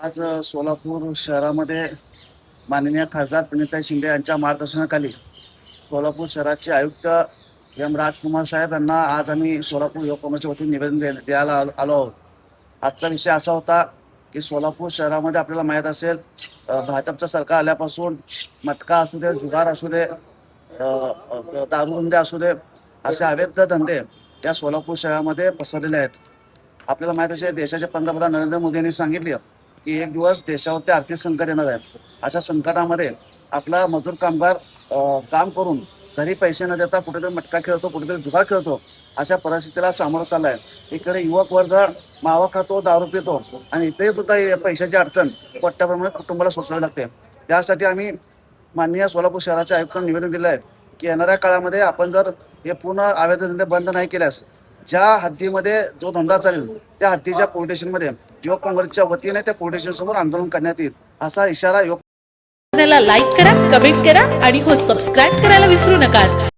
आज सोलापूर शहरामध्ये माननीय खासदार प्रणिताई शिंदे यांच्या मार्गदर्शनाखाली सोलापूर शहराचे आयुक्त एम राजकुमार साहेब यांना आज आम्ही सोलापूर युवक काँग्रेसच्या वतीने निवेदन द्यायला आलो आहोत. आजचा विषय असा होता की सोलापूर शहरामध्ये आपल्याला माहीत असेल भाजपचं सरकार आल्यापासून मटका असू दे, जुगार असू दे, दारूधंदे असू दे, असे अवैध धंदे या सोलापूर शहरामध्ये पसरलेले आहेत. आपल्याला माहीत असेल देशाचे पंतप्रधान नरेंद्र मोदी यांनी सांगितले की एक दिवस देशावरती आर्थिक संकट येणार आहे. अशा संकटामध्ये आपला मजूर कामगार काम करून घरी पैसे न देता कुठेतरी मटका खेळतो, कुठेतरी जुगार खेळतो. अशा परिस्थितीला सामोरं चाललाय. इकडे युवक वर्ग मावा खातो, दारू पितो आणि इथे सुद्धा पैशाची अडचण मोठ्याप्रमाणात कुटुंबाला सोसावी लागते. त्यासाठी आम्ही माननीय सोलापूर शहराच्या आयुक्तांना निवेदन दिलं आहे की येणाऱ्या काळामध्ये आपण जर हे पूर्ण अवैध धंदे बंद नाही केल्यास ज्या हद्दीमध्ये जो धंदा चालेल त्या हद्दीच्या पोलीस स्टेशनमध्ये युवक काँग्रेसच्या वतीने त्या पोलीस स्टेशन समोर आंदोलन करण्यात येईल असा इशारा युवक लाईक करा, कमेंट करा आणि हो सबस्क्राईब करायला विसरू नका.